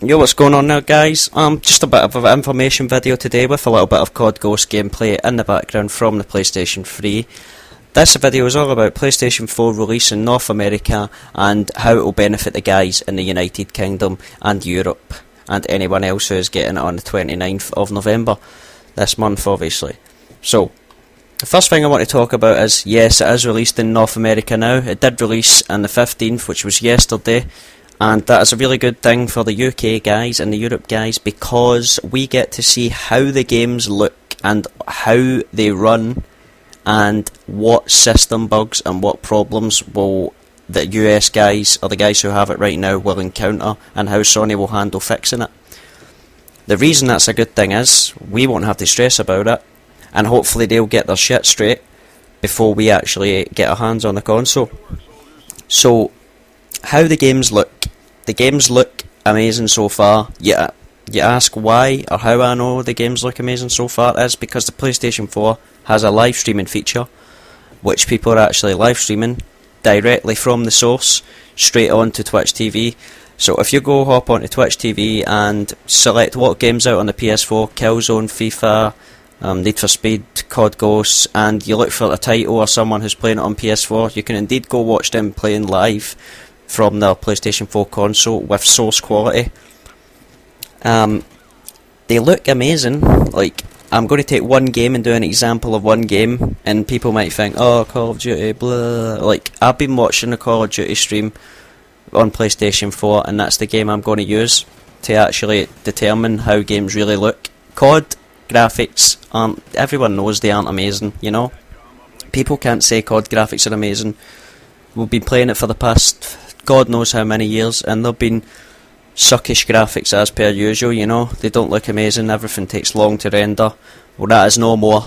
Yo, what's going on now, guys? Just a bit of an information video today with a little bit of COD Ghost gameplay in the background from the PlayStation 3. This video is all about PlayStation 4 release in North America and how it will benefit the guys in the United Kingdom and Europe and anyone else who is getting it on the 29th of November, this month obviously. So, the first thing I want to talk about is, yes, it is released in North America now. It did release on the 15th, which was yesterday. And that is a really good thing for the UK guys and the Europe guys because we get to see how the games look and how they run and what system bugs and what problems will the US guys or the guys who have it right now will encounter and how Sony will handle fixing it. The reason that's a good thing is we won't have to stress about it and hopefully they'll get their shit straight before we actually get our hands on the console. So, how the games look. The games look amazing so far. Yeah, you ask why or how I know the games look amazing so far is because the PlayStation 4 has a live streaming feature, which people are actually live streaming directly from the source straight onto Twitch TV. So if you go hop onto Twitch TV and select what game's out on the PS4, Killzone, FIFA, Need for Speed, COD Ghosts, and you look for a title or someone who's playing it on PS4, you can indeed go watch them playing live from their PlayStation 4 console with source quality. They look amazing. Like, I'm going to take one game and do an example of one game, and people might think, oh, Call of Duty, blah. Like, I've been watching the Call of Duty stream on PlayStation 4, and that's the game I'm going to use to actually determine how games really look. COD graphics aren't, everyone knows they aren't amazing, you know? People can't say COD graphics are amazing. We've been playing it for the past God knows how many years, and they've been suckish graphics as per usual, you know. They don't look amazing, everything takes long to render. Well, that is no more,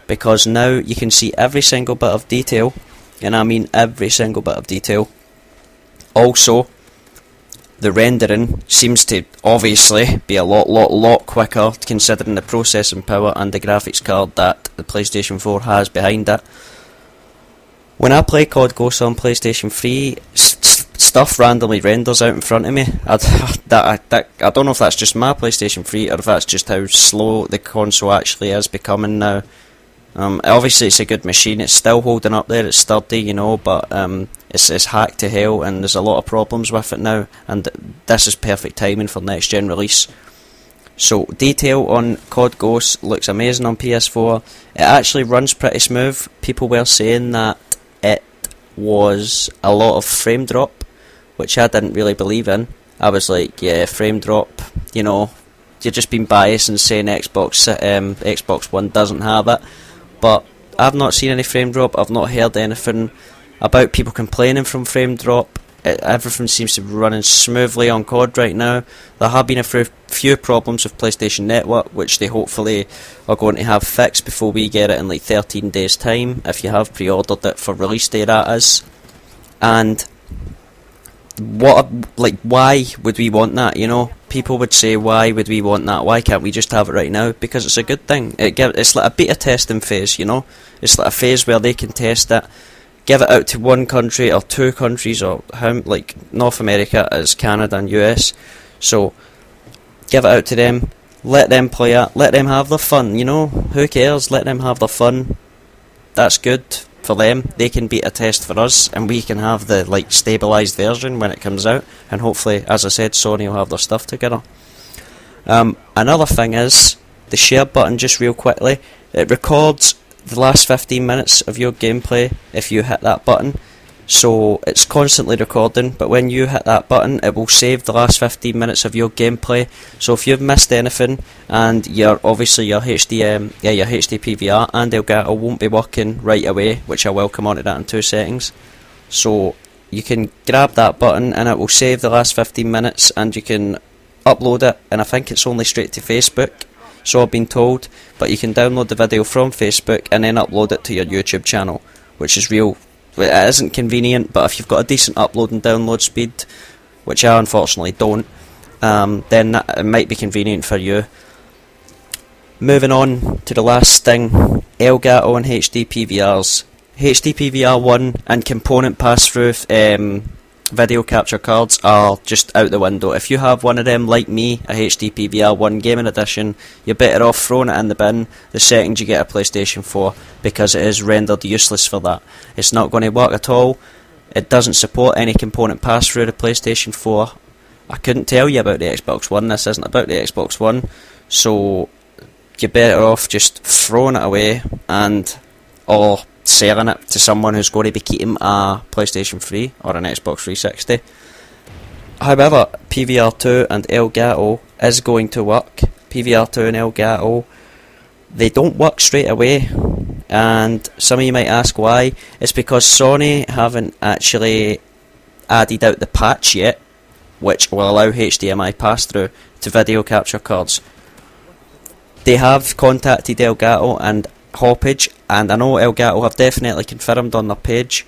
because now you can see every single bit of detail, and I mean every single bit of detail. Also, the rendering seems to obviously be a lot quicker, considering the processing power and the graphics card that the PlayStation 4 has behind it. When I play COD Ghosts on PlayStation 3, stuff randomly renders out in front of me. I don't know if that's just my PlayStation 3 or if that's just how slow the console actually is becoming now. Obviously it's a good machine, it's still holding up there, it's sturdy, you know, but it's hacked to hell and there's a lot of problems with it now, and this is perfect timing for next gen release. So, detail on COD Ghosts looks amazing on PS4. It actually runs pretty smooth. People were saying that it was a lot of frame drop, which I didn't really believe in. I was like, yeah, frame drop, you know, you're just being biased and saying Xbox One doesn't have it. But I've not seen any frame drop, I've not heard anything about people complaining from frame drop. Everything seems to be running smoothly on COD right now. There have been a few problems with PlayStation Network, which they hopefully are going to have fixed before we get it in like 13 days time, if you have pre-ordered it for release day, that is. And why would we want that, you know? People would say, why would we want that? Why can't we just have it right now? Because it's a good thing. It's like a beta testing phase, you know? It's like a phase where they can test it, give it out to one country or two countries, or like North America is Canada and US. So give it out to them, let them play it, let them have their fun, you know, who cares, let them have their fun. That's good for them. They can beat a test for us and we can have the like stabilised version when it comes out, and hopefully, as I said, Sony will have their stuff together. Another thing is the share button, just real quickly. It records the last 15 minutes of your gameplay if you hit that button, so it's constantly recording, but when you hit that button it will save the last 15 minutes of your gameplay. So if you've missed anything and your HDPVR and Elgato won't be working right away, which I will come on to that in 2 seconds, so you can grab that button and it will save the last 15 minutes and you can upload it, and I think it's only straight to Facebook, so I've been told, but you can download the video from Facebook and then upload it to your YouTube channel, which is real. It isn't convenient, but if you've got a decent upload and download speed, which I unfortunately don't, then it might be convenient for you. Moving on to the last thing, Elgato and HDPVRs. HDPVR 1 and component pass-through video capture cards are just out the window. If you have one of them, like me, a HDPVR 1 gaming edition, you're better off throwing it in the bin the second you get a PlayStation 4, because it is rendered useless for that. It's not going to work at all. It doesn't support any component pass-through the PlayStation 4. I couldn't tell you about the Xbox One. This isn't about the Xbox One. So you're better off just throwing it away or selling it to someone who's going to be keeping a PlayStation 3 or an Xbox 360. However, PVR2 and Elgato is going to work. PVR2 and Elgato, they don't work straight away, and some of you might ask why. It's because Sony haven't actually added out the patch yet, which will allow HDMI pass-through to video capture cards. They have contacted Elgato and Hoppage, and I know Elgato have definitely confirmed on their page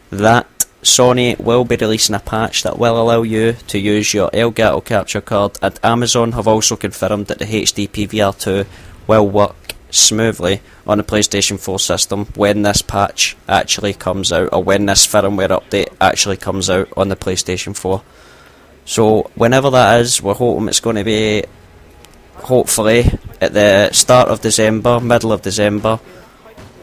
that Sony will be releasing a patch that will allow you to use your Elgato capture card, and Amazon have also confirmed that the HD PVR2 will work smoothly on the PlayStation 4 system when this patch actually comes out, or when this firmware update actually comes out on the PlayStation 4. So whenever that is, we're hoping it's going to be hopefully at the start of December, middle of December.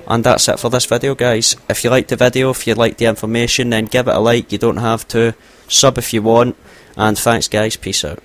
And that's it for this video, guys. If you liked the video, if you liked the information, then give it a like. You don't have to. Sub if you want. And thanks, guys. Peace out.